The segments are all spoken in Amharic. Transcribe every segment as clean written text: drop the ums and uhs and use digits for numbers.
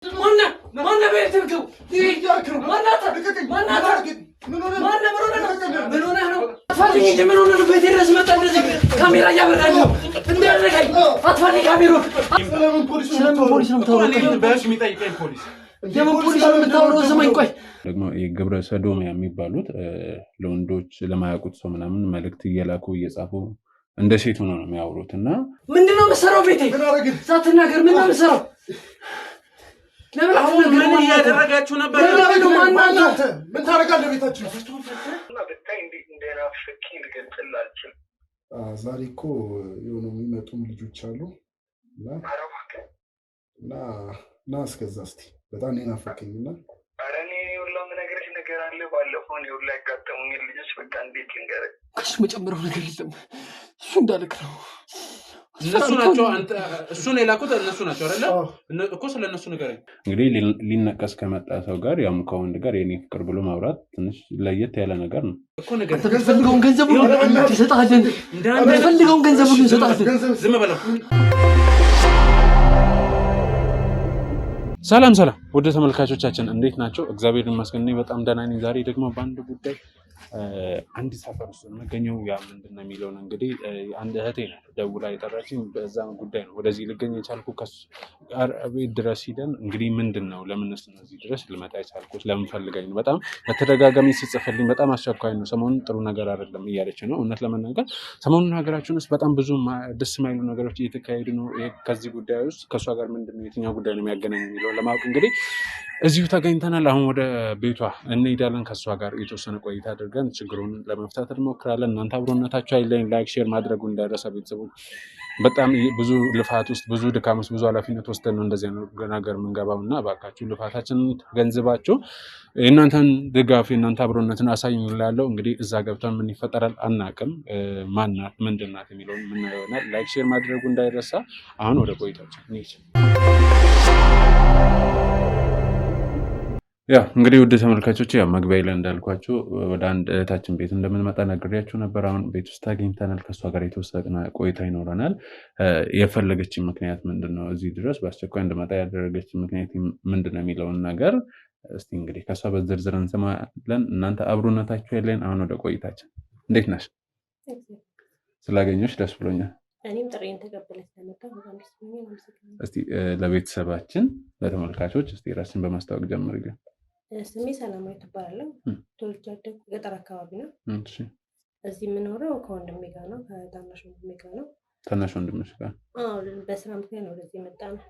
ማና በየትምከው ይያክሩ ማናታ ምን ሆነህ ነው? አትፈልጊ ምን ሆነህ ነው? ቤቴ ድረስ መጣ እንደዚህ ካሜራ እያበራኝ ነው እንዳደረገኝ አትፈልጊ ካሜራ ስለምን ፖሊስ ነው የምታወራው? በእርሽ የሚጠይቀኝ ፖሊስ የምን ፖሊስ ነው የምታወራው? ስማኝ ቆይ ደግሞ የግብረ ሰዶም የሚባሉት ለወንዶች ለማያውቁት ሰው ምናምን መልእክት እየላኩ እየጻፉ እንደ ሴት ሆኖ ነው የሚያወሩትና ምንድነው መሰራው? ቤቴ ሳትናገር ምንድነው መሰራው? ለምን አሁን ያደረጋችሁ ነበር? ምን ታረጋለህ? ቤታችን እና በታይ እንዴት እንደናፍቂ ልገልጽላችሁ። ዛሬ እኮ የሆኑ የሚመጡም ልጆች አሉ እና እስከዛ እስቲ በጣም ናፈቀኝና ኧረ እኔ ሁላም ነገርሽ ነገር አለ። ባለፈው ነው ሁላ ያጋጠሙኝ ልጆች በቃ እንዴት ልንገርህ? እሺ መጨመረው ነገር የለም እሱ እንዳልክ ነው። እነሱ ናቸው አንተ እሱን የላኩት እነሱ ናቸው አይደለ እኮ ስለነሱ ነገር እንግዲህ ሊነቀስ ከመጣ ሰው ጋር ያም ከወንድ ጋር የኔ ፍቅር ብሎ ማውራት ትንሽ ለየት ያለ ነገር ነው እኮ ነገር ተፈልገውን ገንዘብ ሁሉ ይሰጣል እንደ ተፈልገውን ገንዘብ ሁሉ ይሰጣል። ዝም በለው። ሰላም ወደ ተመልካቾቻችን እንዴት ናቸው? እግዚአብሔር ይመስገን እኔ በጣም ደህና ነኝ። ዛሬ ደግሞ በአንድ ጉዳይ አንድ ሰፈር ውስጥ የምገኘው ያ ምንድነው የሚለውን እንግዲህ አንድ እህቴ ነው ደውላ የጠራችኝ። በዛ ጉዳይ ነው ወደዚህ ልገኝ የቻልኩ። ቤት ድረስ ሂደን እንግዲህ ምንድነው ለምንስ ነው እዚህ ድረስ ልመጣ የቻልኩት ለምን ፈልጋኝ ነው? በጣም በተደጋጋሚ ሲጽፍልኝ በጣም አስቸኳይ ነው፣ ሰሞኑን ጥሩ ነገር አይደለም እያለች ነው። እውነት ለመናገር ሰሞኑን ሀገራችን ውስጥ በጣም ብዙ ደስ የማይሉ ነገሮች እየተካሄዱ ነው። ከዚህ ጉዳይ ውስጥ ከእሷ ጋር ምንድነው የትኛው ጉዳይ ነው የሚያገናኝ የሚለውን ለማወቅ እንግዲህ እዚሁ ተገኝተናል። አሁን ወደ ቤቷ እንሄዳለን። ከእሷ ጋር የተወሰነ ቆይታ አድርገን ችግሩን ለመፍታት እንሞክራለን። እናንተ አብሮነታችሁ አይለኝ፣ ላይክ ሼር ማድረጉ እንዳይረሳ። ቤተሰቦች በጣም ብዙ ልፋት ውስጥ ብዙ ድካም ውስጥ ብዙ ኃላፊነት ወስደን ነው እንደዚህ ነገር የምንገባው እና እባካችሁ ልፋታችንን ገንዝባችሁ የእናንተን ድጋፍ የእናንተ አብሮነትን አሳዩን እላለሁ። እንግዲህ እዛ ገብተን ምን ይፈጠራል አናውቅም። ማናት ምንድናት የሚለውን የምናየው ይሆናል። ላይክ ሼር ማድረጉ እንዳይረሳ። አሁን ወደ ቆይታችን እንሂድ። ያው እንግዲህ ውድ ተመልካቾች ያው መግቢያ ላይ እንዳልኳችሁ ወደ አንድ እህታችን ቤት እንደምንመጣ ነግሬያችሁ ነበር። አሁን ቤት ውስጥ አግኝተናል። ከሷ ጋር የተወሰነ ቆይታ ይኖረናል። የፈለገችን ምክንያት ምንድነው፣ እዚህ ድረስ በአስቸኳይ እንድመጣ ያደረገችን ምክንያት ምንድነው የሚለውን ነገር እስቲ እንግዲህ ከሷ በዝርዝር እንሰማለን። እናንተ አብሮነታችሁ ያለን። አሁን ወደ ቆይታችን። እንዴት ነሽ? ስላገኘሁሽ ደስ ብሎኛል። እኔም ጥሬን ተቀበለች ስለመጣ በጣም ደስ ብሎኛል። እስቲ ለቤተሰባችን ለተመልካቾች እስቲ ራስን በማስተዋወቅ ጀምሪልን። ስሜ ሰላማዊ ትባላለሁ። ተወልጄ ያደግኩት ገጠር አካባቢ ነው። እሺ። እዚህ የምኖረው ከወንድሜ ጋር ነው፣ ከታናሽ ወንድሜ ጋር ነው። ታናሽ ወንድምሽ ጋር? አዎ፣ በስራ ምክንያት ነው ወደዚህ የመጣ ነው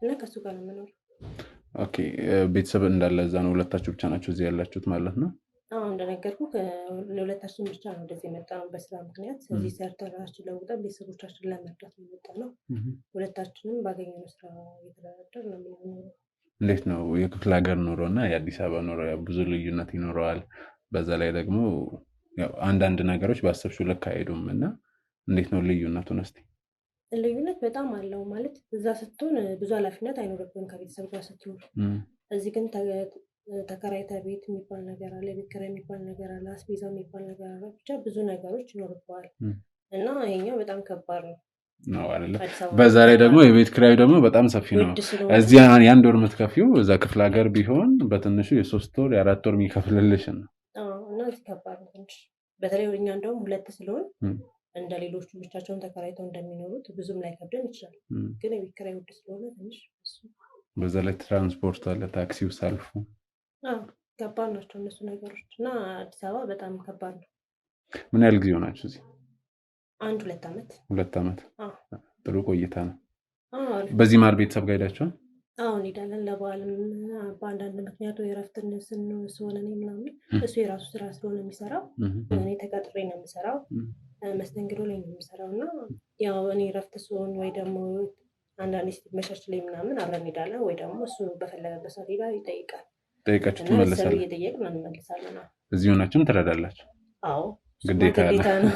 እና ከሱ ጋር ነው የምኖረው። ኦኬ። ቤተሰብ እንዳለ እዛ ነው? ሁለታችሁ ብቻ ናችሁ እዚህ ያላችሁት ማለት ነው? አዎ፣ እንደነገርኩህ ለሁለታችን ብቻ ነው ወደዚህ የመጣ ነው በስራ ምክንያት። እዚህ ሰርተን ራሳችን ለውጠን ቤተሰቦቻችን ለመርዳት ነው የመጣ ነው። ሁለታችንም ባገኘነው ስራ እየተዳደር ነው የምንኖረው። እንዴት ነው የክፍለ ሀገር ኑሮ እና የአዲስ አበባ ኑሮ? ብዙ ልዩነት ይኖረዋል። በዛ ላይ ደግሞ አንዳንድ ነገሮች ባሰብሽው ልክ አይሄዱም እና እንዴት ነው ልዩነቱን? እስኪ ልዩነት በጣም አለው። ማለት እዛ ስትሆን ብዙ ኃላፊነት አይኖርብን ከቤተሰብ ጋር ስትኖር። እዚህ ግን ተከራይተህ ቤት የሚባል ነገር አለ፣ ቤት ኪራይ የሚባል ነገር አለ፣ አስቤዛ የሚባል ነገር አለ። ብቻ ብዙ ነገሮች ይኖርብዋል እና ይሄኛው በጣም ከባድ ነው ነው አይደለ? በዛ ላይ ደግሞ የቤት ኪራዩ ደግሞ በጣም ሰፊ ነው። እዚህ የአንድ ወር የምትከፊው እዛ ክፍለ ሀገር ቢሆን በትንሹ የ3 ወር የ4 ወር የሚከፍልልሽ ነው። እና እዚህ ከባድ ነው ትንሽ። በተለይ እኛ እንደውም ሁለት ስለሆን እንደ ሌሎቹ ብቻቸውን ተከራይተው እንደሚኖሩት ብዙም ላይ ከብደን ይችላል። ግን የቤት ኪራይ ውድ ስለሆነ ትንሽ እሱ፣ በዛ ላይ ትራንስፖርት አለ፣ ታክሲው ሳልፉ ከባድ ናቸው እነሱ ነገሮች እና አዲስ አበባ በጣም ከባድ ነው። ምን ያህል ጊዜ ሆናችሁ እዚህ? 2 ዓመት። 2 ዓመት። ጥሩ ቆይታ ነው። በዚህ መሀል ቤተሰብ ጋር ሄዳችኋል? አዎ እንሄዳለን። ለበዓልም በአንዳንድ ምክንያቱ የእረፍትን ስንሆን እኔ ምናምን እሱ የራሱ ስራ ስለሆነ የሚሰራው እኔ ተቀጥሬ ነው የምሰራው፣ መስተንግዶ ላይ ነው የምሰራው እና ያው እኔ እረፍት ስሆን ወይ ደግሞ አንዳንዴ ስትመቻች ላይ ምናምን አብረን እንሄዳለን፣ ወይ ደግሞ እሱ በፈለገበት ሰዓት ሄዳ ይጠይቃል። ጠይቃችሁ ትመለሳላችሁ? እየጠየቅን እንመልሳለን። እዚህ ሆናችሁም ትረዳላችሁ? አዎ ግዴታ ነው።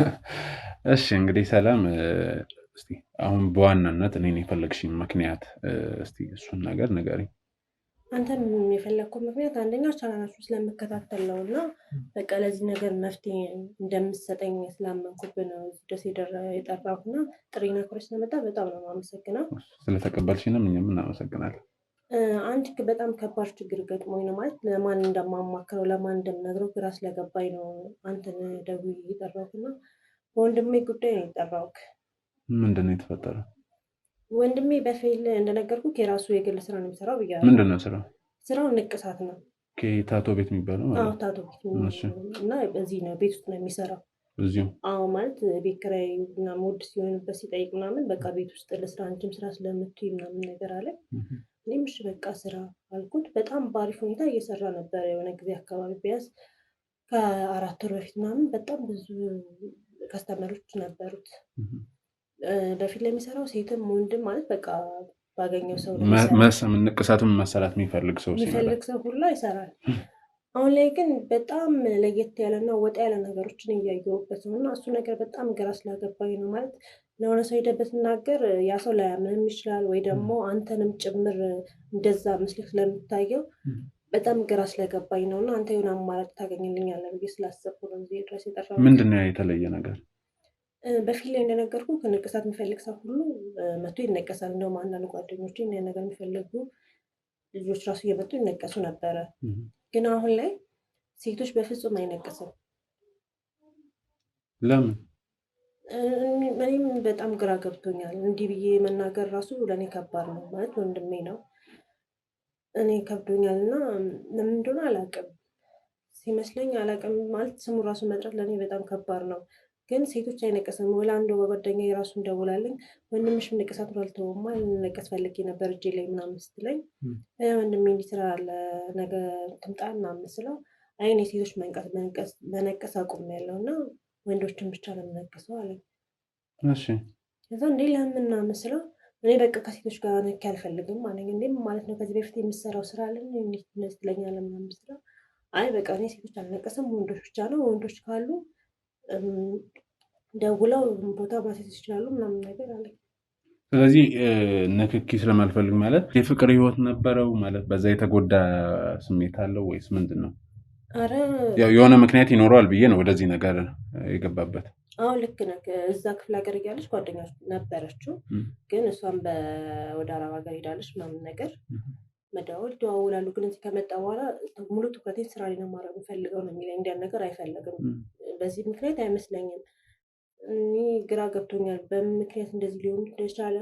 እሺ እንግዲህ ሰላም፣ እስቲ አሁን በዋናነት እኔን የፈለግሽኝ ምክንያት እስቲ እሱን ነገር ንገሪኝ። አንተም የፈለግኩት ምክንያት አንደኛው ቻናላችሁ ስለምከታተል ነው እና በቃ ለዚህ ነገር መፍትሄ እንደምትሰጠኝ ስላመንኩብህ ነው ደስ የጠራሁትና ጥሪና ክሮች ስለመጣ በጣም ነው የማመሰግነው። ስለተቀበልሽንም እኛም እናመሰግናለን። አንድ በጣም ከባድ ችግር ገጥሞኝ ነው ማለት ለማን እንደማማክረው ለማን እንደምነግረው ግራ ስለገባኝ ነው አንተን ደውዬ የጠራሁት እና በወንድሜ ጉዳይ ነው የጠራሁት። ምንድን ነው የተፈጠረው? ወንድሜ በፊል እንደነገርኩህ የራሱ የግል ስራ ነው የሚሰራው ብያለሁ። ምንድን ነው ስራው? ስራው ንቅሳት ነው። ታቶ ቤት የሚባለው ማለት ነው? ታቶ ቤት እና በዚህ ነው ቤት ውስጥ ነው የሚሰራው። እዚሁ? አዎ ማለት ቤት ኪራይ ምናምን ውድ ሲሆንበት ሲጠይቅ ምናምን በቃ ቤት ውስጥ ለስራ አንቺም ስራ ስለምትይ ምናምን ነገር አለ። እኔም እሺ በቃ ስራ አልኩት። በጣም በአሪፍ ሁኔታ እየሰራ ነበር። የሆነ ጊዜ አካባቢ ቢያንስ ከ4 ወር በፊት ምናምን በጣም ብዙ ከስተመሮች ነበሩት። በፊት ላይ የሚሰራው ሴትም ወንድም ማለት በቃ ባገኘው ሰው ንቅሳቱን መሰራት የሚፈልግ ሰው ሁላ ይሰራል። አሁን ላይ ግን በጣም ለየት ያለና ወጣ ያለ ነገሮችን እያየሁበት ነው እና እሱ ነገር በጣም ግራ ስላገባኝ ነው ማለት ለሆነ ሰው ሄደህ ብትናገር ያ ሰው ላያምንም ይችላል ወይ ደግሞ አንተንም ጭምር እንደዛ ምስልክ ስለምታየው በጣም ግራ ስለገባኝ ነው እና አንተ የሆነ አማራጭ ታገኝልኛለህ ብዬ ስላሰብኩ ነው እዚህ ድረስ የጠራሁት። ምንድን ነው የተለየ ነገር? በፊት ላይ እንደነገርኩ ንቅሳት የሚፈልግ ሰው ሁሉ መጥቶ ይነቀሳል። እንደውም አንዳንድ ጓደኞቼ ያን ነገር የሚፈልጉ ልጆች ራሱ እየመጡ ይነቀሱ ነበረ። ግን አሁን ላይ ሴቶች በፍጹም አይነቀስም። ለምን? እኔም በጣም ግራ ገብቶኛል። እንዲህ ብዬ መናገር ራሱ ለእኔ ከባድ ነው ማለት ወንድሜ ነው። እኔ ከብዶኛል እና ለምን እንደሆነ አላውቅም ሲመስለኝ አላውቅም ማለት ስሙ ራሱ መጥራት ለእኔ በጣም ከባድ ነው። ግን ሴቶች አይነቀስም። ወላ አንዱ በጓደኛ የራሱ እንደውላልኝ ወንድምሽ ንቅሳቱን አልተወማ ልንነቀስ ፈልጌ ነበር እጄ ላይ ምናምን ስትለኝ ወንድሜ እንዲህ ስራ አለ ነገ ትምጣ ምናምን ስለው አይ እኔ ሴቶች መነቀስ አቁሜያለሁ እና ወንዶችን ብቻ ነው የምነቅሰው አለኝ። እሺ ከዛ እንዴ ለምን ምናምን ስለው እኔ በቃ ከሴቶች ጋር ነክ አልፈልግም አለኝ። እንዴ ማለት ነው ከዚህ በፊት የምሰራው ስራ አለ እንዴት ትለኛለህ ምናምን ስለው አይ በቃ እኔ ሴቶች አልነቀስም ወንዶች ብቻ ነው ወንዶች ካሉ ደውለው ቦታ ማስያዝ ይችላሉ ምናምን ነገር አለ። ስለዚህ ንክኪ ስለማልፈልግ ማለት የፍቅር ህይወት ነበረው ማለት በዛ የተጎዳ ስሜት አለው ወይስ ምንድን ነው? አረ የሆነ ምክንያት ይኖረዋል ብዬ ነው ወደዚህ ነገር የገባበት። አዎ ልክ ነህ። እዛ ክፍለ ሀገር እያለች ጓደኛ ነበረችው ግን እሷም ወደ አረብ ሀገር ሄዳለች ምናምን ነገር መደዋወል ደዋውላሉ። ግን እዚህ ከመጣ በኋላ ሙሉ ትኩረቴን ስራ ላይ ነው ማድረግ የምፈልገው ነው የሚለኝ። እንዲያን ነገር አይፈልግም። በዚህ ምክንያት አይመስለኝም። እኔ ግራ ገብቶኛል በምን ምክንያት እንደዚህ ሊሆን እንደቻለ።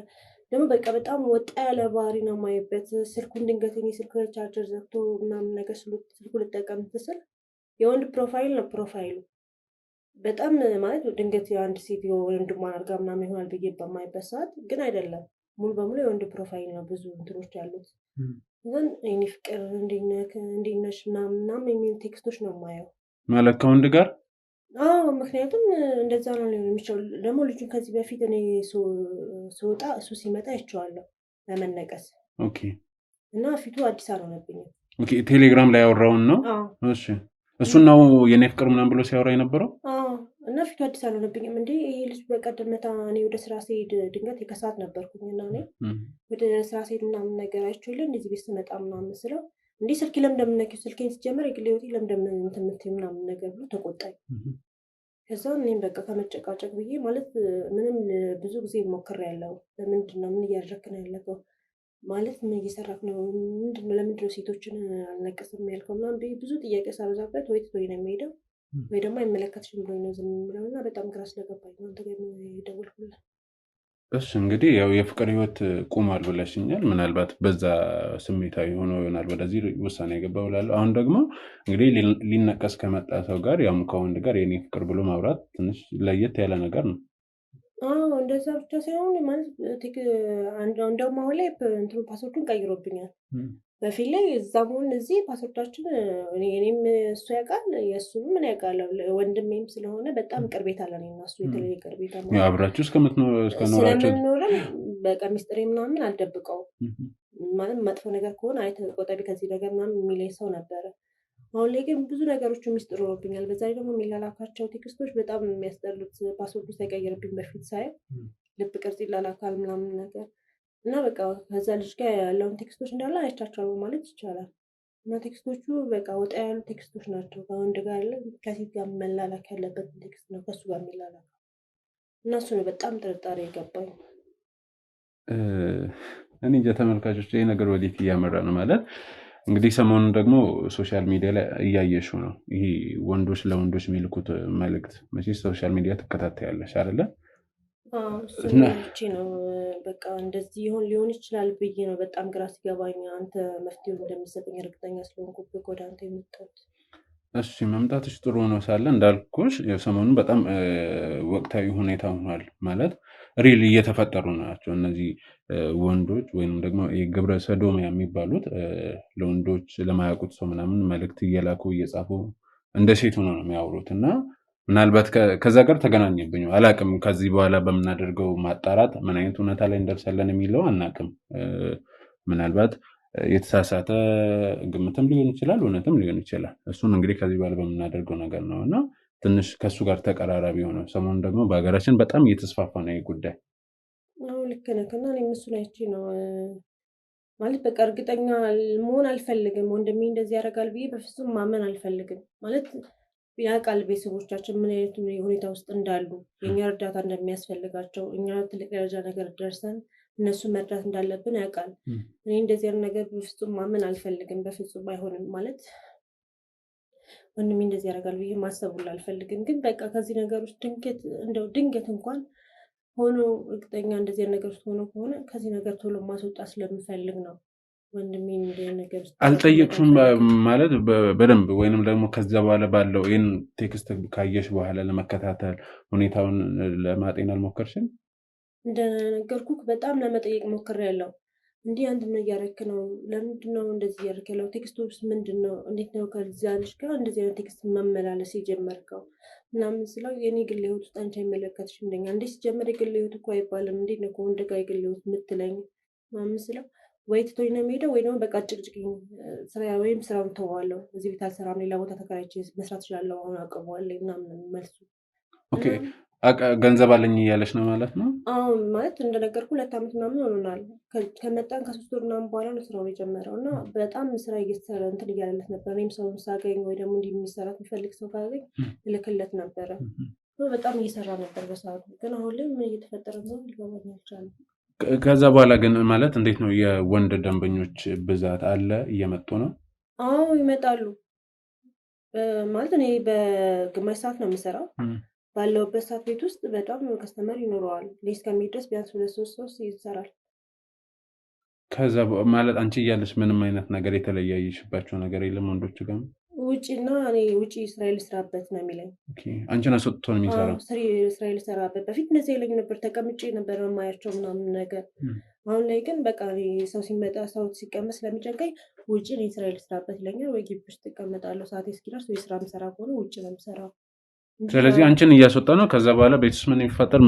ደግሞ በቃ በጣም ወጣ ያለ ባህሪ ነው የማይበት። ስልኩን ድንገት ስልክ ቻርጀር ዘግቶ ምናምን ነገር ስልኩ ልጠቀም ስል የወንድ ፕሮፋይል ነው ፕሮፋይሉ። በጣም ማለት ድንገት የአንድ ሴት ወንድሟን አድርጋ ምናምን ይሆናል ብዬ በማይበት ሰዓት ግን አይደለም፣ ሙሉ በሙሉ የወንድ ፕሮፋይል ነው። ብዙ እንትኖች ያሉት ግን እኔ ፍቅር እንዴት ነሽ ምናምን የሚሉ ቴክስቶች ነው የማየው ማለት ከወንድ ጋር። አዎ ምክንያቱም እንደዛ ነው ሊሆን የሚችለው። ደግሞ ልጁን ከዚህ በፊት እኔ ስወጣ እሱ ሲመጣ አይቼዋለሁ ለመነቀስ። ኦኬ። እና ፊቱ አዲስ አልሆነብኝም። ኦኬ። ቴሌግራም ላይ ያወራውን ነው? እሺ። እሱን ነው የኔ ፍቅር ምናምን ብሎ ሲያወራ የነበረው? አዎ። እና ፊቱ አዲስ አልሆነብኝም። እንዴ ይሄ ልጅ በቀደም ዕለት እኔ ወደ ስራ ስሄድ ድንገት የከሰዓት ነበርኩኝ እና እኔ ወደ ስራ ስሄድ ምናምን ነገር አይቼው የለ እንደዚህ ቤት ስመጣ ምናምን ስለው እንዴ ስልኬ ለምን እንደምነኪው ስልኬን ሲጀመር የግል ህይወቴ ለምን እንደምትምትይ ምናምን ነገር ብሎ ተቆጣኝ። ከዛ እኔም በቃ ከመጨቃጨቅ ብዬ ማለት ምንም ብዙ ጊዜ ሞክሬያለሁ። ለምንድን ነው ምን እያደረክ ነው ያለከው ማለት ምን እየሰራክ ነው ምንድን ነው ለምንድን ነው ሴቶችን አልነቀስም ያልከው ምናምን ብዙ ጥያቄ ሳበዛበት ወይ ትቶኝ ነው የሚሄደው ወይ ደግሞ አይመለከትሽም ብሎኝ ነው ዝም የሚለው እና በጣም ግራ ስለገባኝ ነው አንተ ጋር የደወልኩልህ። እሺ እንግዲህ ያው የፍቅር ህይወት ቁሟል ብለሽኛል። ምናልባት በዛ ስሜታዊ ሆኖ ይሆናል ወደዚህ ውሳኔ የገባው እላለሁ። አሁን ደግሞ እንግዲህ ሊነቀስ ከመጣ ሰው ጋር ያም ከወንድ ጋር የኔ ፍቅር ብሎ ማውራት ትንሽ ለየት ያለ ነገር ነው። አዎ እንደዛ ብቻ ሳይሆን ማለት እንደውም አሁን ላይ እንትኑ ፓስወርዱን ቀይሮብኛል። በፊት ላይ እዛም ሆነ እዚህ ፓስወርዳችን እኔም እሱ ያውቃል የእሱንም ምን ያውቃለሁ። ወንድሜም ስለሆነ በጣም ቅርቤት አለን እና እሱ የተለየ ቅርቤት አለ። አብራችሁ እስከኖራችሁ ስለምንኖርም በቃ ሚስጥሬ ምናምን አልደብቀውም። ማለት መጥፎ ነገር ከሆነ ቆጠቢ ከዚህ ነገር ምናምን የሚለኝ ሰው ነበረ። አሁን ላይ ግን ብዙ ነገሮች ሚስጥር ሆኖብኛል። በዛ ላይ ደግሞ የሚላላካቸው ቴክስቶች በጣም የሚያስጠሉት። ፓስወርዱ ሳይቀይርብኝ በፊት ሳይ ልብ ቅርጽ ይላላካል ምናምን ነገር እና በቃ ከዛ ልጅ ጋር ያለውን ቴክስቶች እንዳለ አይቻቸዋለሁ ማለት ይቻላል። እና ቴክስቶቹ በቃ ወጣ ያሉ ቴክስቶች ናቸው። ከወንድ ጋር ያለ ከሴት ጋር መላላክ ያለበት ቴክስት ነው ከሱ ጋር የሚላላክ እና እሱ ነው በጣም ጥርጣሬ የገባኝ። እኔ ተመልካቾች ይሄ ነገር ወዴት እያመራ ነው ማለት እንግዲህ ሰሞኑን ደግሞ ሶሻል ሚዲያ ላይ እያየሽው ነው። ይሄ ወንዶች ለወንዶች የሚልኩት መልእክት መቼስ ሶሻል ሚዲያ ትከታተያለሽ አይደለ? እሱቺ ነው በቃ እንደዚህ ሊሆን ይችላል ብዬ ነው በጣም ግራ ሲገባኝ አንተ መፍትሄው እንደምትሰጠኝ እርግጠኛ ስለሆንኩብህ ወደ አንተ የመጣሁት። እሺ መምጣትሽ ጥሩ ነው ሳለ እንዳልኩሽ ሰሞኑን በጣም ወቅታዊ ሁኔታ ሆኗል ማለት ሪል እየተፈጠሩ ናቸው እነዚህ ወንዶች ወይም ደግሞ የግብረ ሰዶም የሚባሉት ለወንዶች ለማያውቁት ሰው ምናምን መልእክት እየላኩ እየጻፉ እንደ ሴት ሆኖ ነው የሚያወሩት እና ምናልባት ከዛ ጋር ተገናኘብኝ አላቅም። ከዚህ በኋላ በምናደርገው ማጣራት ምን አይነት ሁኔታ ላይ እንደርሳለን የሚለው አናቅም። ምናልባት የተሳሳተ ግምትም ሊሆን ይችላል እውነትም ሊሆን ይችላል። እሱን እንግዲህ ከዚህ በኋላ በምናደርገው ነገር ነው እና ትንሽ ከሱ ጋር ተቀራራቢ ሆነ። ሰሞኑን ደግሞ በሀገራችን በጣም እየተስፋፋ ነው ይህ ጉዳይ። ልክ ነህ እና እኔም እሱን አይቼ ነው ማለት በቃ እርግጠኛ መሆን አልፈልግም። ወንድሜ እንደዚህ ያደርጋል ብዬ በፍጹም ማመን አልፈልግም። ማለት ያውቃል ቤተሰቦቻችን ምን አይነት ሁኔታ ውስጥ እንዳሉ የኛ እርዳታ እንደሚያስፈልጋቸው እኛ ትልቅ ደረጃ ነገር ደርሰን እነሱን መርዳት እንዳለብን ያውቃል። እኔ እንደዚህ አይነት ነገር በፍጹም ማመን አልፈልግም። በፍጹም አይሆንም ማለት ወንድሜ እንደዚህ ያደርጋል ብዬ ማሰብ ሁሉ አልፈልግም። ግን በቃ ከዚህ ነገር ውስጥ ድንገት እንኳን ሆኖ እርግጠኛ እንደዚህ አይነት ነገር ውስጥ ሆኖ ከሆነ ከዚህ ነገር ቶሎ ማስወጣት ስለምፈልግ ነው። ወንድሜ እንደዚህ ነገር ውስጥ አልጠየቅሽም ማለት በደንብ ወይንም ደግሞ ከዛ በኋላ ባለው ይሄን ቴክስት ካየሽ በኋላ ለመከታተል ሁኔታውን ለማጤን አልሞከርሽም? እንደነገርኩህ በጣም ለመጠየቅ ሞክሬያለሁ። እንዲህ አንድ ምን እያደረክ ነው? ለምንድን ነው እንደዚህ እያደረክ ያለው? ቴክስቶች ምንድን ነው? እንዴት ነው ከዚያ ልጅ ጋር እንደዚህ አይነት ቴክስት መመላለስ የጀመርከው? ምናምን ስለው የኔ ግል ህይወት ውስጥ አንቺ አይመለከትሽም ይለኛል። እንዴት ሲጀመር የግል ህይወት እኮ አይባልም። እንዴት ነው ከወንድ ጋር የግል ህይወት የምትለኝ? ምናምን ስለው ወይ ትቶኝ ነው የሚሄደው ወይ ደግሞ በቃ ጭቅጭቅኝ ወይም ስራውን ተዋለሁ። እዚህ ቤት አልሰራም፣ ሌላ ቦታ ተከራይቼ መስራት እችላለሁ፣ አሁን አውቀዋለሁ ምናምን መልሱ። ኦኬ ገንዘብ አለኝ እያለች ነው ማለት ነው? አሁን ማለት እንደነገርኩ 2 ዓመት ምናምን ሆኖናል። ከመጣን ከ3 ወር ምናምን በኋላ ነው ስራውን የጀመረው እና በጣም ስራ እየተሰራ እንትን እያለለት ነበር። እኔም ሰውን ሳገኝ ወይ ደግሞ እንዲህ የሚሰራት የሚፈልግ ሰው ካገኝ እልክለት ነበረ። በጣም እየሰራ ነበር በሰዓቱ። ግን አሁን ላይ ምን እየተፈጠረ ነው ሊገባኝ አልቻለም። ከዛ በኋላ ግን ማለት እንዴት ነው የወንድ ደንበኞች ብዛት አለ? እየመጡ ነው? አዎ ይመጣሉ። ማለት እኔ በግማሽ ሰዓት ነው የምሰራው። ባለውበት ሰዓት ቤት ውስጥ በጣም ከስተመር ይኖረዋል። ሌስ ከሚድረስ ቢያንስ 2-3 ይሰራል። ከዛ ማለት አንቺ እያለሽ ምንም አይነት ነገር የተለያየሽባቸው ነገር የለም ወንዶች ጋር? ውጪና እኔ ውጪ እስራኤል ስራበት ነው የሚለኝ። አንቺን አስወጥቶ ነው የሚሰራው? እስራኤል ስራበት። በፊት እንደዚህ ይለኝ ነበር፣ ተቀምጬ ነበር የማያቸው ምናምን ነገር። አሁን ላይ ግን በቃ ሰው ሲመጣ ሰው ሲቀመጥ ስለሚጨንቀኝ ውጪ እኔ እስራኤል ስራበት ይለኛል። ወይ ግቢ ውስጥ እቀመጣለሁ ሰዓት እስኪደርስ፣ ወይ ስራ የምሰራ ከሆነ ውጪ ነው የምሰራው። ስለዚህ አንቺን እያስወጣ ነው። ከዛ በኋላ ቤት ውስጥ ምን ይፈጠር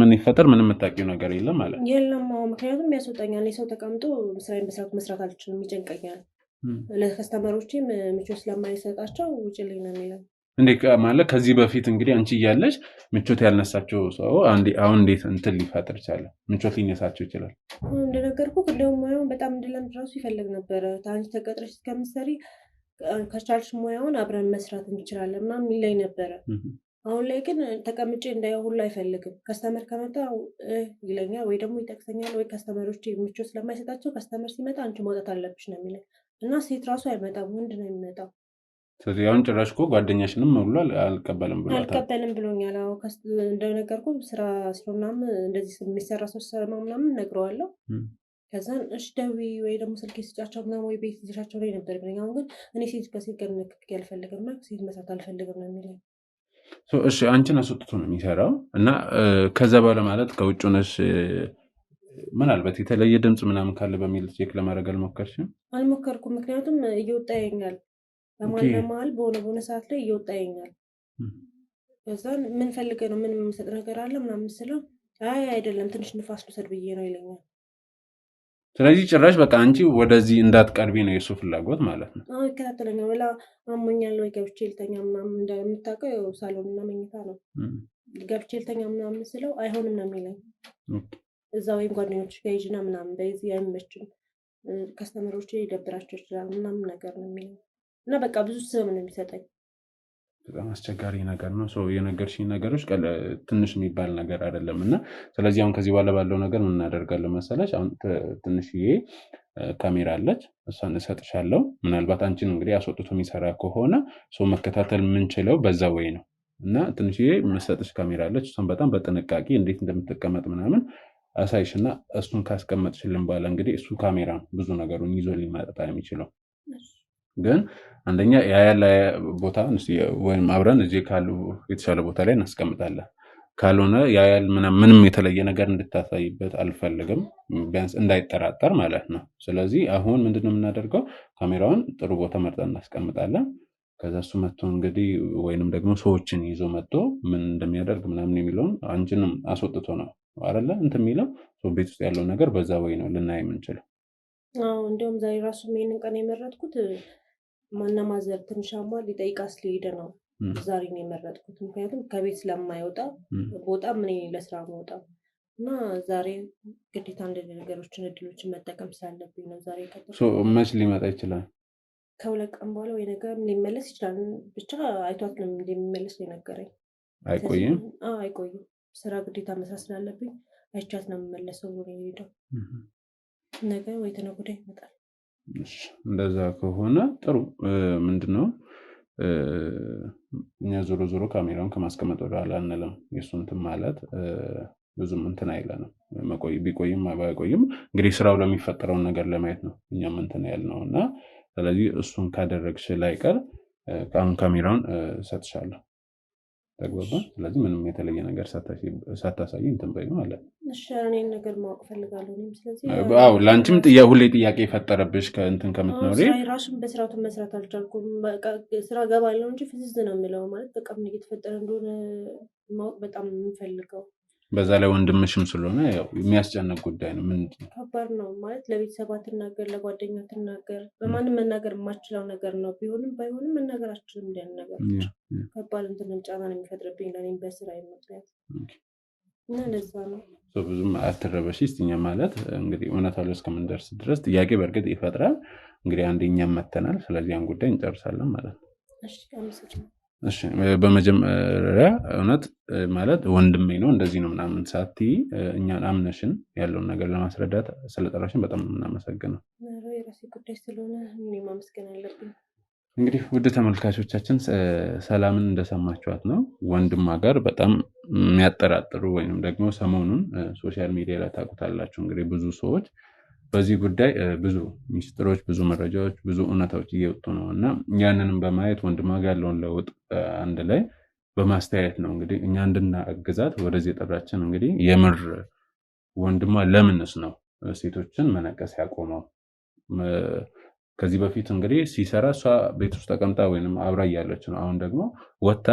ምንም የምታውቂው ነገር የለም ማለት? የለም። ምክንያቱም ያስወጣኛል። ሰው ተቀምጦ ስራዬን በስርዓቱ መስራት አልችልም፣ ይጨንቀኛል። ለከስተመሮችም ምቾት ስለማይሰጣቸው ውጭ ላይ ነው የሚለው። እንዴ ማለት ከዚህ በፊት እንግዲህ አንቺ እያለሽ ምቾት ያልነሳቸው ሰው አሁን እንዴት እንትን ሊፈጥር ይችላል? ምቾት ሊነሳቸው ይችላል? እንደነገርኩህ እንደውም ሙያውን በጣም እንድለምድ ራሱ ይፈልግ ነበረ። አንቺ ተቀጥረሽ እስከምትሰሪ ከቻልሽ ሙያውን አብረን መስራት እንችላለን ምናምን ይለኝ ነበረ። አሁን ላይ ግን ተቀምጬ እንዳየው ሁሉ አይፈልግም። ከስተመር ከመጣ ይለኛል ወይ ደግሞ ይጠቅሰኛል። ወይ ከስተመሮች ምቾት ስለማይሰጣቸው ከስተመር ሲመጣ አንቺ መውጣት አለብሽ ነው የሚለኝ እና ሴት ራሱ አይመጣም፣ ወንድ ነው የሚመጣው። ስለዚህ አሁን ጭራሽ እኮ ጓደኛሽንም ብሏል አልቀበልም ብሎኛል። እንደነገርኩ ስራ ስለሆነም እንደዚህ የሚሰራ ሰው ሰማ ምናምን ነግረዋለሁ። ከዛን እሺ ደውዪ ወይ ደግሞ ስልክ ስጫቸው ምናምን ወይ ቤት ይዘሻቸው ላይ ነበር ብለኝ። አሁን ግን እኔ ሴት ከሴት ጋር ንክኪ አልፈልግም እና ሴት መስራት አልፈልግም ነው የሚለኝ። እሺ አንቺን አስወጥቶ ነው የሚሰራው እና ከዛ በኋላ ማለት ከውጭ ሆነሽ ምናልባት የተለየ ድምፅ ምናምን ካለ በሚል ቼክ ለማድረግ አልሞከርሽም? አልሞከርኩም። ምክንያቱም እየወጣ ይኛል በመሀል በሆነ ሰዓት ላይ እየወጣ ይኛል። ከዛን ምን ፈልገ ነው ምን የምሰጥ ነገር አለ ምናምን ስለው አይ አይደለም ትንሽ ንፋስ ልውሰድ ብዬ ነው ይለኛል። ስለዚህ ጭራሽ በቃ አንቺ ወደዚህ እንዳትቀርቢ ነው የሱ ፍላጎት ማለት ነው? ይከታተለኛል። ወላ አሞኛል ወይ ገብቼ ልተኛ ምናምን እንደምታውቀው ሳሎን እና መኝታ ነው። ገብቼ ልተኛ ምናምን ስለው አይሆንም ነው የሚለኝ። እዛ ወይም ጓደኞች ጋር ሂጂና ምናምን በዚህ አይመችም፣ ከስተመሮች ሊደብራቸው ይችላል ምናምን ነገር ነው የሚለኝ እና በቃ ብዙ ስም ነው የሚሰጠኝ። በጣም አስቸጋሪ ነገር ነው። የነገርሽኝ ነገሮች ትንሽ የሚባል ነገር አይደለም እና ስለዚህ አሁን ከዚህ በኋላ ባለው ነገር ምን እናደርጋለን መሰለሽ? አሁን ትንሽዬ ካሜራ አለች፣ እሷን እሰጥሻለሁ። ምናልባት አንቺን እንግዲህ አስወጥቶ የሚሰራ ከሆነ መከታተል የምንችለው በዛ ወይ ነው እና ትንሽዬ የምሰጥሽ ካሜራ አለች። እሷን በጣም በጥንቃቄ እንዴት እንደምትቀመጥ ምናምን አሳይሽና እሱን ካስቀመጥሽልን በኋላ እንግዲህ እሱ ካሜራ ብዙ ነገሩን ይዞ ሊመጣ የሚችለው ግን አንደኛ ያያለ ቦታ ወይም አብረን እዚህ ካሉ የተሻለ ቦታ ላይ እናስቀምጣለን። ካልሆነ ያያል ምንም የተለየ ነገር እንድታሳይበት አልፈልግም፣ ቢያንስ እንዳይጠራጠር ማለት ነው። ስለዚህ አሁን ምንድነው የምናደርገው? ካሜራውን ጥሩ ቦታ መርጠን እናስቀምጣለን። ከዛ እሱ መጥቶ እንግዲህ ወይንም ደግሞ ሰዎችን ይዞ መጥቶ ምን እንደሚያደርግ ምናምን የሚለውን አንቺንም አስወጥቶ ነው አይደለ እንትን የሚለው ቤት ውስጥ ያለው ነገር በዛ ወይ ነው ልናይ የምንችለው። እንዲሁም ዛሬ ራሱ ይሄንን ቀን የመረጥኩት ማዘር ትንሽ አሟል ሊጠይቃት ስለሄደ ነው ዛሬ ነው የመረጥኩት። ምክንያቱም ከቤት ስለማይወጣ በጣም እኔ ለስራ መውጣ እና ዛሬ ግዴታ እንደዚህ ነገሮችን እድሎችን መጠቀም ስላለብኝ ነው ዛሬ የቀጠርኩት። መች ሊመጣ ይችላል? ከሁለት ቀን በኋላ ወይ ነገር ሊመለስ ይችላል። ብቻ አይቷት ነው እንደሚመለስ የነገረኝ። አይቆይም? አይቆይም። ስራ ግዴታ መስራት ስላለብኝ አይቻት ነው የምመለሰው ብሎ ነው የሄደው። ነገ ወይ ተነገ ወዲያ ይመጣል። እንደዛ ከሆነ ጥሩ። ምንድነው እኛ ዞሮ ዞሮ ካሜራውን ከማስቀመጥ ወደኋላ አንልም። የእሱን እንትን ማለት ብዙም እንትን አይለንም። ቢቆይም ባይቆይም እንግዲህ ስራው ለሚፈጠረውን ነገር ለማየት ነው እኛም እንትን ያልነው እና ስለዚህ እሱን ካደረግሽ ላይቀር አሁን ካሜራውን እሰጥሻለሁ። ተግባባን? ስለዚህ ምንም የተለየ ነገር ሳታሳይ እንትን በይ ማለት ነው። እሺ፣ እኔን ነገር ማወቅ ፈልጋለሁ። ስለዚህ ለአንቺም ሁሌ ጥያቄ የፈጠረብሽ ከእንትን ከምትኖሪ ራሱን በስርዓቱ መስራት አልቻልኩም። ስራ ገባለሁ እንጂ ፍዝዝ ነው የሚለው ማለት በቃ ምን እየተፈጠረ እንደሆነ ማወቅ በጣም የምፈልገው። በዛ ላይ ወንድምሽም ስለሆነ ያው የሚያስጨንቅ ጉዳይ ነው። ምንድነው ከባድ ነው ማለት ለቤተሰብ አትናገር፣ ለጓደኛ አትናገር፣ ለማንም መናገር የማችለው ነገር ነው። ቢሆንም ባይሆንም መናገር አልችልም። እንዲያን ነገር ከባድ እንትን ጫና ነው የሚፈጥርብኝ ለእኔም በስራ ምክንያት እና እንደዛ ነው። ብዙም አትረበሽ። እኛ ማለት እንግዲህ እውነታው እስከምንደርስ ድረስ ጥያቄ በእርግጥ ይፈጥራል። እንግዲህ አንደኛም መተናል። ስለዚህ ያን ጉዳይ እንጨርሳለን ማለት ነው። እሺ፣ በመጀመሪያ እውነት ማለት ወንድሜ ነው እንደዚህ ነው ምናምን ሳትይ እኛን አምነሽን ያለውን ነገር ለማስረዳት ስለጠራሽን በጣም እናመሰግናለን። የራሴ ጉዳይ ስለሆነ እኔ ማመስገን አለብኝ። እንግዲህ ውድ ተመልካቾቻችን ሰላምን እንደሰማችኋት ነው። ወንድሟ ጋር በጣም የሚያጠራጥሩ ወይንም ደግሞ ሰሞኑን ሶሻል ሚዲያ ላይ ታውቁታላችሁ እንግዲህ ብዙ ሰዎች በዚህ ጉዳይ ብዙ ሚስጥሮች፣ ብዙ መረጃዎች፣ ብዙ እውነታዎች እየወጡ ነው እና ያንንም በማየት ወንድሟ ጋር ያለውን ለውጥ አንድ ላይ በማስተያየት ነው እንግዲህ እኛ እንድናግዛት ወደዚህ የጠራችን። እንግዲህ የምር ወንድሟ ለምንስ ነው ሴቶችን መነቀስ ያቆመው? ከዚህ በፊት እንግዲህ ሲሰራ እሷ ቤት ውስጥ ተቀምጣ ወይንም አብራ እያለች ነው። አሁን ደግሞ ወጥታ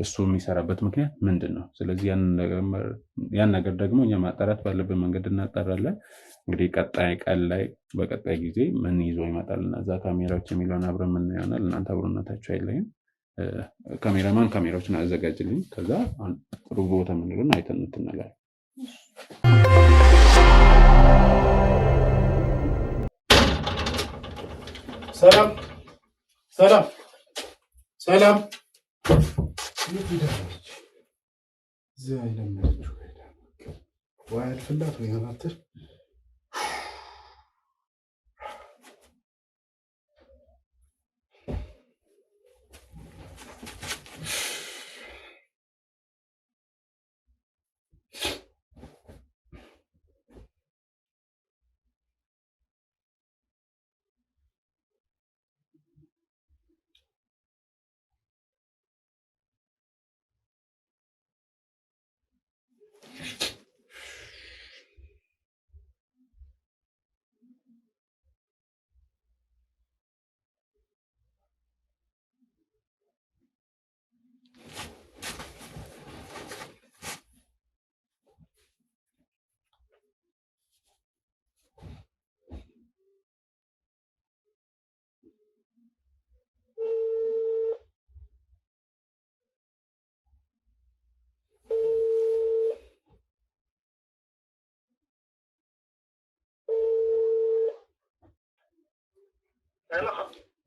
እሱ የሚሰራበት ምክንያት ምንድን ነው? ስለዚህ ያን ነገር ደግሞ እኛ ማጣራት ባለብን መንገድ እናጣራለን። እንግዲህ ቀጣይ ቀን ላይ በቀጣይ ጊዜ ምን ይዞ ይመጣል እና እዛ ካሜራዎች የሚለውን አብረን ምን ይሆናል። እናንተ አብሮነታችሁ አይለይም። ካሜራማን ካሜራዎችን አዘጋጅልኝ። ከዛ ጥሩ ቦታ ምንልን አይተን እንትንላለን። ሰላም ሰላም ሰላም ወይ አልፍላት ወይ አናትር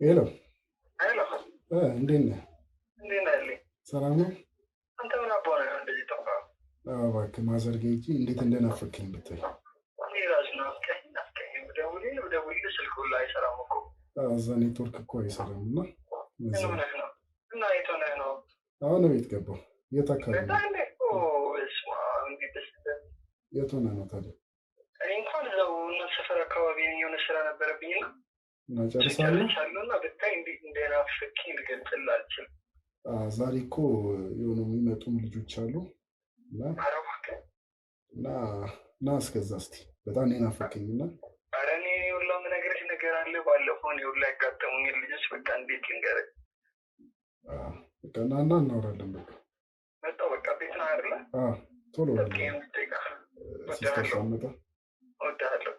ሄሎ እንዴት ነህ? ሰላም ነው? አንተ ምን አባው ነው እንደዚህ ጠፋ? እባክህ ማዘር ጋር ሂጅ። እንዴት እንደናፈቀኝ ብታይ። እኔ እራሱ ናፍቀኝ ደውዬ ስልኩ ላይ አይሰራም እኮ። እዛ ኔትወርክ እኮ አይሰራም እና እና የት ሆነህ ነው? አሁን ቤት ገባሁ። የት አካባቢ ነው? የት ሆነህ ነው ታዲያ? እኔ እንኳን እዛው እናት ሰፈር አካባቢ የሆነ ስራ ነበረብኝና እና ጨርሳለሁ እና ብታይ እንዴት እንደናፈቀኝ ልገልጽልህ አልችልም። ዛሬ እኮ የሆኑ የሚመጡም ልጆች አሉ እና እስከዛ እስኪ በጣም ናፈቀኝ እና ኧረ እኔ ሁላ የምነግርህ ነገር አለ። ባለፈው እኔ ሁላ ያጋጠሙኝ ልጆች በቃ እንዴት ልንገርህ። በቃ እና እናወራለን። በቃ መጣሁ። በቃ ቤት ነህ አይደለ? ቶሎ ሲስተር ሳመጣ እወድሃለሁ።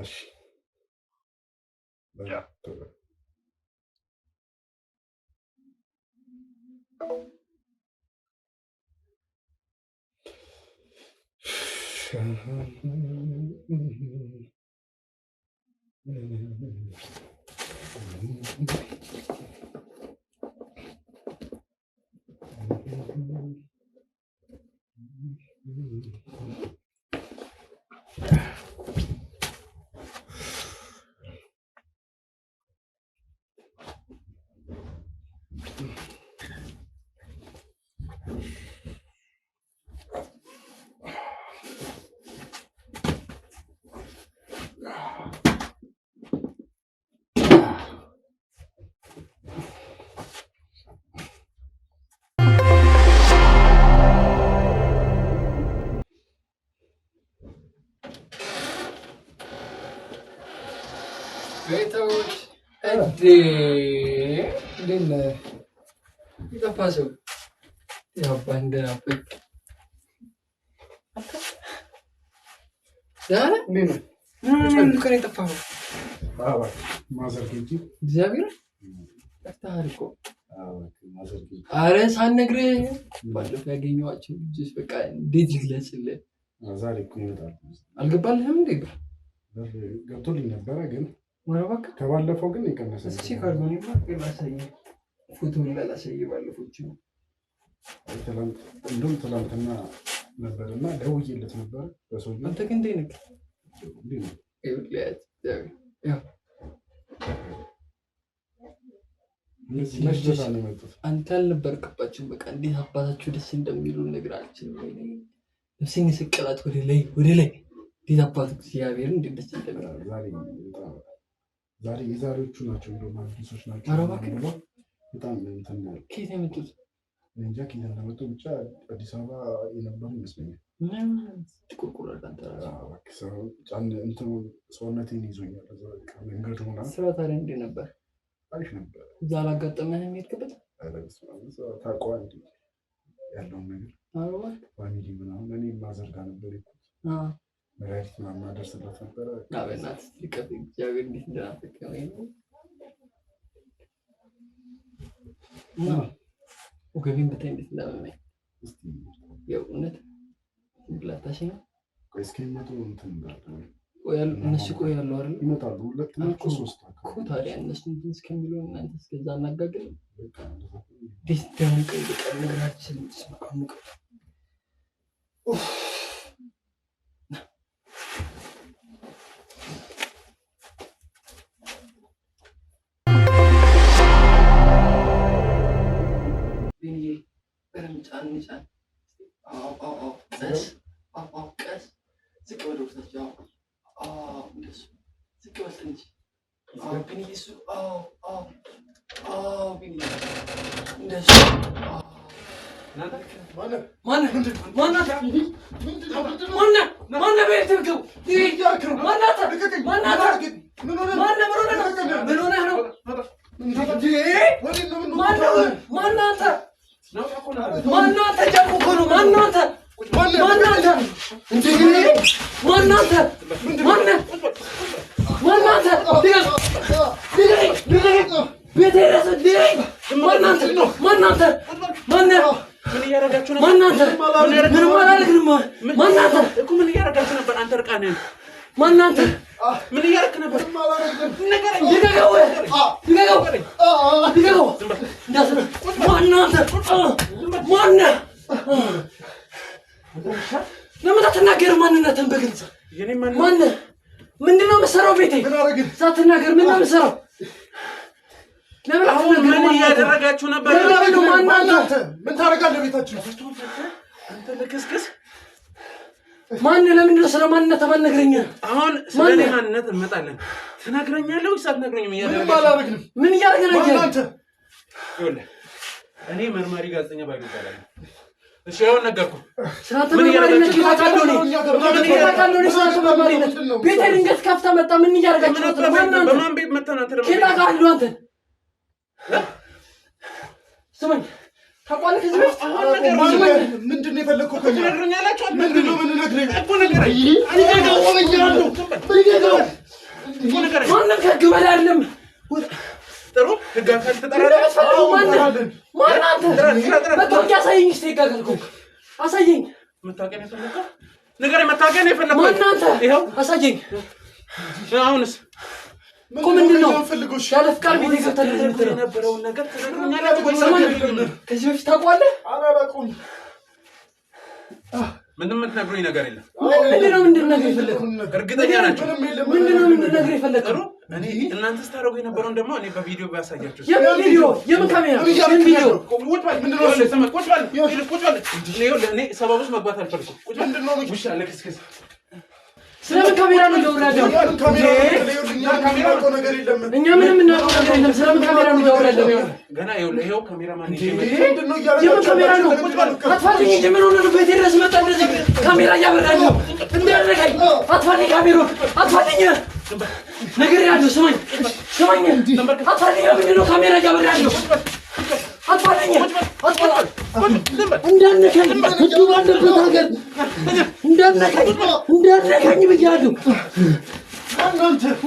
እሺ ቤተሰቦች እንዴት ነህ? የጠፋ ሰው ያባ እንደናፈቅ ዛሬ ምን ከኔ የጠፋኸው? ማዘር ጌጂ እግዚአብሔር ጠፍተሃል እኮ። ኧረ ሳትነግረኝ ባለፈው ያገኘኋቸው ልጆች በቃ እንዴት ልግለጽልህ? ዛሬ እኮ ይመጣሉ። አልገባልህም እንዴ? ገብቶልኝ ነበረ ግን እባክህ ከባለፈው ግን የቀነሰ እስኪ ካርዶኒ ላሳየህ፣ ፎቶውን ላሳየህ። ባለፎቹ እንደውም ትናንትና ነበርና ደውዬለት ነበር በሰውዬው። አንተ ግን እንዴት ነህ? አንተ አልነበርክባቸውም። በቃ እንዴት አባታችሁ ደስ እንደሚሉ ነግራችን ነፍሴን የሰቀላት ወደ ላይ እንዴት አባቱ እግዚአብሔር እንዴት ደስ እንደሚሉ ዛሬ የዛሬዎቹ ናቸው። እንደውም አዲሶች ናቸው። በጣም እንትን ከየት የመጡት እንጃ፣ ከየት እንደመጡ ብቻ አዲስ አበባ የነበሩ ይመስለኛል። ሰውነቴን ይዞኛል። መንገድ ሆና ስራ ታዲያ እንዴት ነበር? አሪፍ ነበር። እዛ አላጋጠመህም? የሄድክበት ታውቀዋል ያለውን ነገር ፋሚሊ ምናምን። እኔ ማዘር ጋር ነበር የሄድኩት። መድኃኒት ምናምን አደርስላት ነበረ። በእናትህ ልቀፍ እግዚአብሔር እንዴት እንደናፈቀኝ ወገቤን ብታይ እንዴት እንዳመመኝ የእውነት ብላታሽ ነው። እስከሚመጡ እንትን እንዳለ እነሱ ቆያሉ አይደል? ይመጣሉ። ሁለት ናቸው ሶስት እኮ ታዲያ እነሱ እንትን እስከሚሉ እናንተ እስከዛ እናጋግል ደስ ደሙቀኝ በቃ ነገራችን ስማሙቀ ጫን ቀስ ዝቅ በለው ወደታች። እንደሱ ዝቅ በል ትንሽ። ቢኒ እሱ ቢኒ እንደሱ። ማነህ ቤት ትርገው ማናንተ ጃቁ እኮ ነው። ማናንተ ማን ምንድነው የምትሰራው? ቤቴ ሳትናገር ምንድነው የምትሰራው? አሁን ምን እያደረጋችሁ ነበር? ምን ታደርጋለህ ቤታችሁ? አንተ ለክስክስ ማን ለምንድን ነው ስለማንነት ማንነግረኛ? አሁን ስለኔ ማንነት እንመጣለን። ትነግረኛለህ ወይስ አትነግረኝም? ምን እያደረግን ነው አንተ? ይኸውልህ እኔ መርማሪ ጋዜጠኛ ባይሉ ይባላል። እሺ ይኸው ነገርኩህ። ስራተ መርማሪነት ይታቃለው ነው። ምን ይታቃለው ነው? ስራተ መርማሪነት ቤቴ ድንገት ከፍታ መጣ። ምን እያደረጋችሁ ነው? በማን ቤት መተና አንተ ደግሞ ይታቃሉ አንተ ስማኝ ታቋለህ። ከዚህ በፊት ምንድን ነው የፈለግከው? ትነግረኛላችሁ? ምንድን ነው የምንነግርህ እኮ ነገረኝ። ማንም ከህግ በላይ አይደለም። ጥሩ ህግ አካል ተጠራለህ። ማን አንተ? መታወቂያ አሳየኝ እስኪ። ህግ አካል ከሆንክ አሳየኝ። መታወቂያ ነው የፈለግከው? ንገረኝ። መታወቂያ ነው የፈለግከው? ማን አንተ? ይኸው አሳየኝ። አሁንስ እኮ ምንድን ነው ያለ ፍቃድ ቤት ገብተህ የነበረውን ነገር ትነግረኛላችሁ ወይስ ከዚህ በፊት ታውቀዋለህ? አላውቅም። ምንም የምትነግሩኝ ነገር የለም። ምንድን ነው ነገር የፈለግኸው? እርግጠኛ ናቸው? ምንድን ነው ነገር የፈለግኸው? እኔ እናንተ ስታደርጉ የነበረውን ደግሞ እኔ በቪዲዮ ባሳያችሁ። የምን ቪዲዮ? የምን ካሜራ? የምን ቪዲዮ? ቁጭ በል። ምንድን ነው ስማ፣ ቁጭ በል። ቁጭ በል። እኔ ሰበብ ውስጥ መግባት አልፈልግም። ቁጭ በል። ምንድን ነው ውሻ ለክስክስ ስለምን ካሜራ ነው ያወራለው? እኛ ምንም እናውቀው ነገር የለም። ስለምን ካሜራ ነው ያወራለው? ገና ይኸው ካሜራማን የምን ካሜራ ነው? አጥፋልኝ እንጂ ምን ሆነ ነው? ቤቴ ድረስ መጣ እንደዚህ ካሜራ እያበራለሁ እንዳደረገኝ። አጥፋልኝ ካሜራውን፣ አጥፋልኝ ነገር ያለው። ስማኝ አጥፋልኝ። ምንድን ነው ካሜራ እያበራለሁ? አጥፋልኝ እንዳነካኝ ህግ ባለበት ሀገር እንዳነካኝ ብያለሁ።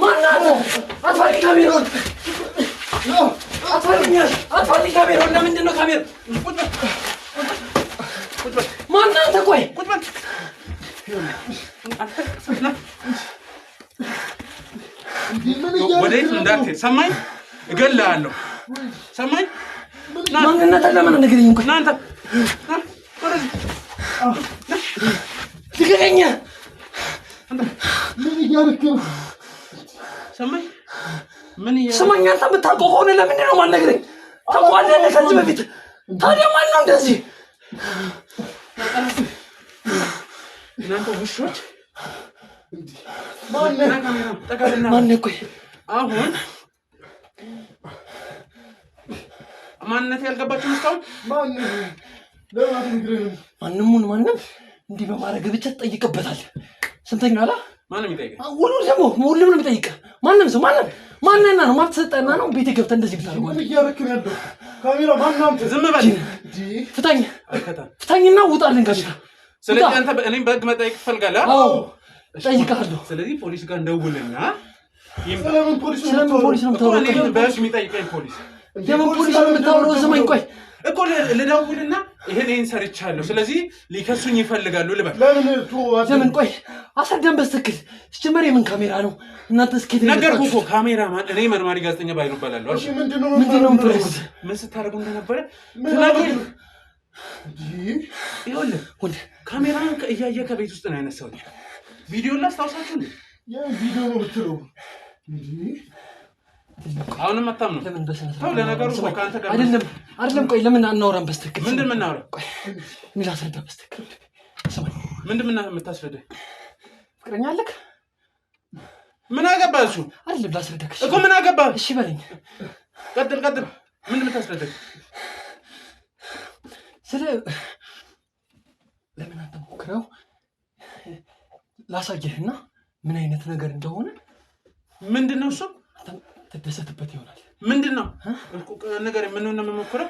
ማናት? አጥፋልኝ ካሜራውን፣ አጥፋልኝ ካሜራውን። ለምንድን ነው ካሜራ? ማናት? ቆይ ወዴት እንዳትሄድ ሰማኝ፣ እገልሃለሁ። ሰማኝ። ማንነት ለምን ነገርኝ? እንኳን እናንተ ትገኛ ምን እያደረክ ነው? ሰማኝ። ምን ስማኝ፣ አንተ የምታውቀው ከሆነ ለምንድን ነው ማንነግረኝ? ታውቀዋለህ ከዚህ በፊት። ታዲያ ማን ነው እንደዚህ? እናንተ ውሾች ማን ቆይ አሁን ማንነት ያልገባችሁ እስካሁን ማንም እንዲህ በማድረግ ብቻ ትጠይቅበታለህ። ስንተኛ አላ ማንም ይጠይቅ ሁሉም ነው የሚጠይቅህ። ማንም ሰው ማንና ነው ማትሰጠና ነው ቤቴ ገብተህ እንደዚህ ብታደርገው? ምን እያደረክ ነው ያለው? ካሜራ ማን? ዝም በል። ፍታኝና ውጣልን ካሜራ። ስለዚህ አንተ እኔም በህግ መጠየቅ ትፈልጋለህ? አዎ እጠይቅሃለሁ። ስለዚህ ፖሊስ ጋር እንደውልና ስለምን ፖሊስ ነው የምታወራው? እኔ በህግ የሚጠይቀኝ ፖሊስ የምን ፖሊስ ነው የምታወራው? ስማኝ ቆይ እኮ ልደውልና ይሄን ሰርቻለሁ፣ ስለዚህ ሊከሱኝ ይፈልጋሉ ልበል። ለምን ቆይ አስረዳን በስትክክል። ሲጀመር የምን ካሜራ ነው? እናንተ እስኪ ነገርኩህ እኮ ካሜራማን፣ እኔ መርማሪ ጋዜጠኛ ባይሉ እባላለሁ። እሺ ምንድነው ፕሬስ ምን ስታደርጉ እንደነበረ ትነግረኝ። ይኸውልህ ካሜራን እያየ ከቤት ውስጥ ነው ያነሳሁት። ቪዲዮ ላስታውሳችሁ እንዴ? ቪዲዮ ነው የምትለው? አሁንም አታምነው? ለምን በሰነ ተው፣ ለነገሩ እኮ ካንተ ጋር አይደለም። ቆይ ለምን አናወራም በስትክክል? ምንድን ምን እናወራ? ቆይ ምን ላስረዳ በስትክክል? ስማኝ፣ ምንድን ምን የምታስረዳኝ? ፍቅረኛ አለክ? ምን አገባህ? እሱ አይደለም ላስረዳክ እኮ። ምን አገባህ? እሺ በለኝ። ቀጥል። ምንድን የምታስረዳኝ? ለምን አንተ ሞክረው ላሳየህና ምን አይነት ነገር እንደሆነ። ምንድን ነው እሱ? ትደሰትበት ይሆናል። ምንድን ነው ነገር? ምኑን ነው የምንሞክረው?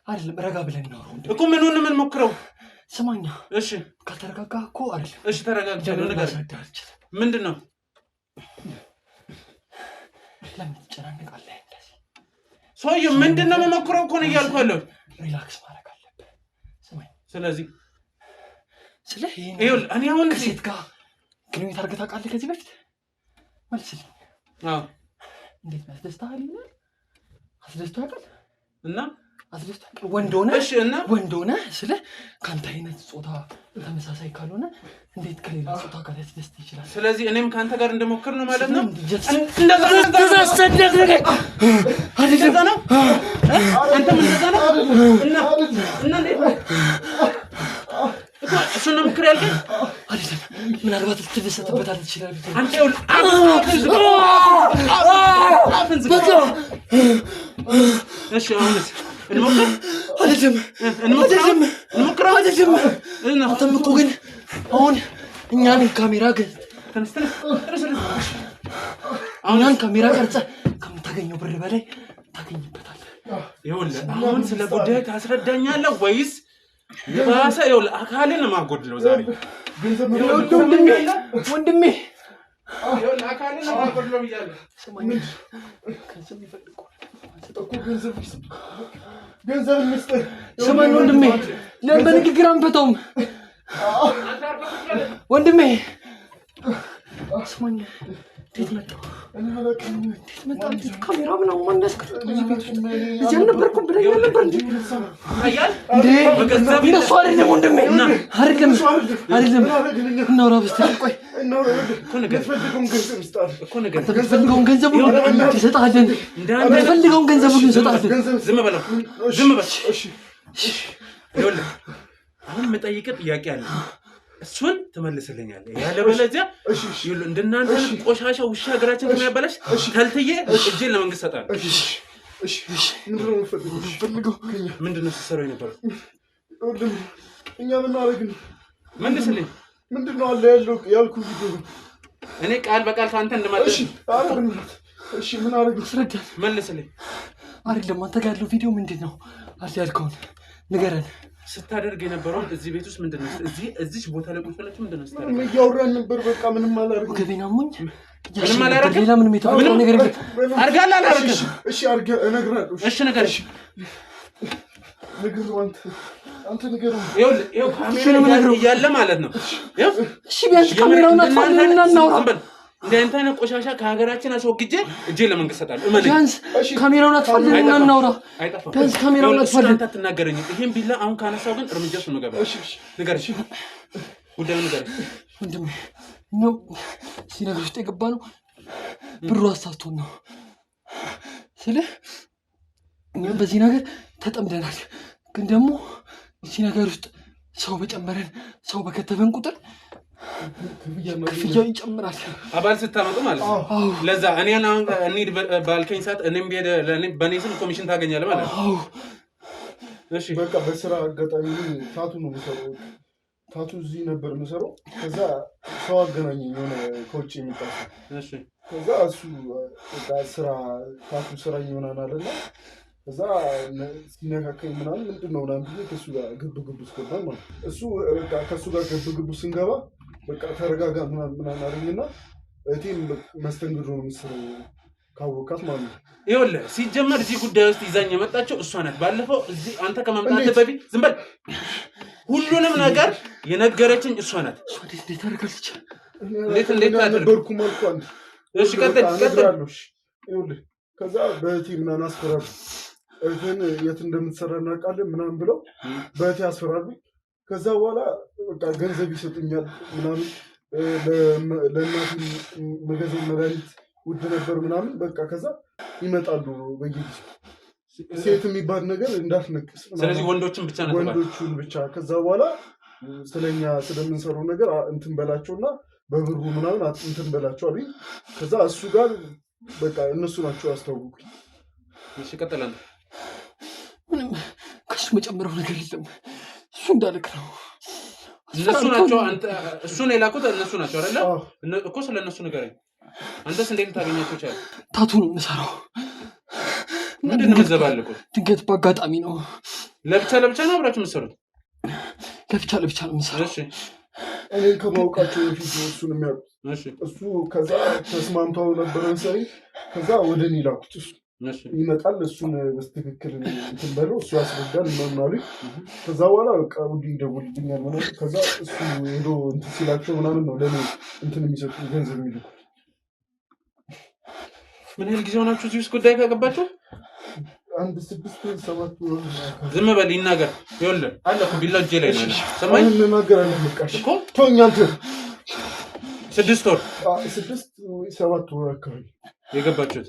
አይደለም ረጋ ብለን ነው እኮ። ምኑን ነው የምንሞክረው? ስማኛ። እሺ ካልተረጋጋ እኮ አይደለም። እሺ ተረጋግቻለሁ። ነገር ምንድን ነው? ለምን ትጨናነቃለህ? ሰውዬው ምንድን ነው የምንሞክረው እኮ ነው እያልኩ ያለሁት። ሪላክስ ማድረግ አለብህ። ስማኝ፣ ስለዚህ ይኸውልህ እኔ አሁን ከሴት ጋር ግንኙነት አድርገህ ታውቃለህ ከዚህ በፊት? መልስልኝ። አዎ። እንዴት ነው? አስደስቶሃል? አስደስቶ ያውቃል? እና ወንድ ሆነ እሺ እና ወንድ ሆነ ስለ ካንተ አይነት ጾታ ተመሳሳይ ካልሆነ እንዴት ከሌላ ጾታ ጋር ሊያስደስት ይችላል? ስለዚህ እኔም ካንተ ጋር እንደሞክር ነው ማለት ነው። እንደዛ ነው አንተም እንደዛ ነው እና እሱን ነው ምክር ያልከኝ አይደለም። ምናልባት ልትደሰትበት አልችልም። አንተ እሺ አሁንስ እንሞክር አይደለም። አንተም እኮ ግን አሁን እኛን ካሜራ አሁን ካሜራ ቀርጸህ ከምታገኘው ብር በላይ ታገኝበታለህ። ይኸውልህ አሁን ስለ ጉዳይ ታስረዳኛለህ ወይስ የባሰ ይኸውልህ አካልን ማጎድለው ዛሬ ወንድሜ ይኸውልህ አካልን ማጎድለው ብያለሁ። ገንዘብ እንስጥህ። ስማኝ ወንድሜ፣ ለምን በንግግር አንፈታውም? ወንድሜ ስማኝ፣ እንዴት መጣሁ? ካሜራ ምናምን ማን ያስቀረጸው? እዚህ አልነበርኩም ብለኸኝ አልነበር እንዴ? እንደሱ አይደለም ወንድሜ፣ አይደለም እናውራ በስተቀር ቆይ የምትፈልገውን ገንዘብ ሁሉ እንሰጥሃለን። የምትፈልገውን ገንዘብ ሁሉ እንሰጥሃለን። ዝም በል ይኸውልህ አሁን የምጠይቅህ ጥያቄ አለ። እሱን ትመልስልኛለህ። ያለበለዚያ ይኸውልህ እንደናንተ ቆሻሻ ውሻ ሀገራችን ከሚያበላሽ ተልትዬ እጄን ለመንግስት እሰጣለሁ። ምንድን ነው ስትሰራው የነበረው? እኛ ምን አደረግን? መልስልኝ። ምንድን ነው አለ ያልኩህ ቪዲዮ እኔ ቃል በቃል ከአንተ እንደማለት እሺ ምን አደረግን? አስረዳን። መልስልኝ። አይደለም አንተ ጋር ያለው ቪዲዮ ምንድን ነው አለ ያልከውን ንገረን። ስታደርግ የነበረው እዚህ ቤት ውስጥ ምንድን ነው? እዚህ ቦታ ላይ ቁጭ ብላችሁ ምንድን ነው ስታደርግ? እያወራን ነበር። በቃ ምንም አላደረግንም። ገቤና ሙኝ ምንም አላደረግንም። ሌላ ምንም የተፈጠረ ነገር የለም። አድርጋለህ አላደረግም? እሺ አድርገህ እነግርሃለሁ። እሺ ንገረኝ። አንተ ንገረው። ይኸው ካሜራ እያለ ማለት ነው። እሺ ቢያንስ ካሜራውን አጥፋልና እናውራ። እንደ አንተ አይነት ቆሻሻ ከሀገራችን አስወግጄ እጄን ለመንግስት እሰጣለሁ። ቢያንስ ካሜራውን አጥፋልና እናውራ። ቢያንስ ካሜራውን አጥፋልና አንተ አትናገረኝም። ይሄን ቢላ አሁን ካነሳው ግን እርምጃ እሱን ነው ገባ። ንገረኝ፣ ጉዳዩን ንገረኝ ወንድሜ። ነው እዚህ ነገር ውስጥ የገባ ነው ብሩ አሳስቶን ነው ስለ እኛም በዚህ ነገር ተጠምደናል። ግን ደግሞ እዚህ ነገር ውስጥ ሰው በጨመረን ሰው በከተፈን ቁጥር ክፍያው ይጨምራል። አባል ስታመጡ ማለት ነው። ለዛ እኔ አሁን እንሂድ ባልከኝ ሰዓት እኔም በእኔ ስም ኮሚሽን ታገኛለህ ማለት ነው። እሺ በቃ በስራ አጋጣሚ ታቱ ነው የምሰራው። ታቱ እዚህ ነበር የምሰራው። ከዛ ሰው አገናኘኝ የሆነ ከውጭ የሚመጣ እሺ ከዛ እሱ በቃ ስራ ታቱ ስራ ይሆናል አለና ከዛ ሲነካከኝ ምናምን ምንድን ነው ምናምን ብዬ ከእሱ ጋር ግብግብ ውስጥ ገባን ማለት ነው። እሱ በቃ ከእሱ ጋር ግብግብ ስንገባ በቃ ተረጋጋ ምናምን አለኝና እቴም መስተንግዶ ነው የምትሰራው ካወቃት ማለት ነው። ይኸውልህ ሲጀመር እዚህ ጉዳይ ውስጥ ይዛኝ የመጣቸው እሷ ናት። ባለፈው እዚህ አንተ ከመምጣትህ በፊት ዝም በል ሁሉንም ነገር የነገረችኝ እሷ ናት። እንዴት አደረጋለች? እንዴት ነበርኩም አልኳት። እሺ ቀጥል። ይኸውልህ ከዛ በእቴ ምናምን አስፈራሩ። እህትን የት እንደምትሰራ እናውቃለን ምናምን ብለው በእቴ አስፈራሩ። ከዛ በኋላ በቃ ገንዘብ ይሰጡኛል ምናምን ለእናቱ መገዛው መድኃኒት ውድ ነበር ምናምን በቃ ከዛ ይመጣሉ በየጊዜው ሴት የሚባል ነገር እንዳትነቅስ። ስለዚህ ወንዶችን ብቻ ነው ወንዶቹን ብቻ። ከዛ በኋላ ስለኛ ስለምንሰራው ነገር እንትን በላቸውና በብሩ ምናምን እንትን በላቸው አሉኝ። ከዛ እሱ ጋር በቃ እነሱ ናቸው ያስተዋወቁኝ። እሺ ቀጥለን። ምንም ከሱ መጨመረው ነገር የለም። እሱ እንዳልክ ነው። እነሱ ናቸው አንተ እሱን የላኩት እነሱ ናቸው አይደለ? እኮ ስለነሱ ንገረኝ። አንተስ እንዴት ልታገኛቸው ቻለ? ታቱ ነው የምሰራው። ምንድን ነው የምትዘባልቁት? ድንገት በአጋጣሚ ነው። ለብቻ ነው አብራችሁ የምትሰሩት? ለብቻ ነው የምሰራው። እሺ እኔ ከማውቃቸው በፊት እሱን የሚያውቁት እሱ ከዛ ተስማምተው ነበረ መሰለኝ። ከዛ ወደ እኔ ላኩት። እሱ ይመጣል፣ እሱን በትክክል እንትን በለው፣ እሱ ያስረዳል ምናምን አሉኝ። ከዛ በኋላ በቃ ውድ ይደውልልኛል ምናምን። ከዛ እሱ ሄዶ እንትን ሲላቸው ምናምን ነው ለእኔ እንትን የሚሰጡ ገንዘብ የሚልኩ። ምን ያህል ጊዜ ሆናችሁ እዚህ ውስጥ ጉዳይ ካገባችሁ? አንድ 6 ወር 7 ወር ዝም በል ይናገር። ይኸውልህ አለ እኮ ቢላው እጄ ላይ ነው። ሰማኝ እንናገራለን። በቃ እኮ ተወኝ አንተ። 6 ወር 6 ወይ 7 ወር አካባቢ የገባችሁት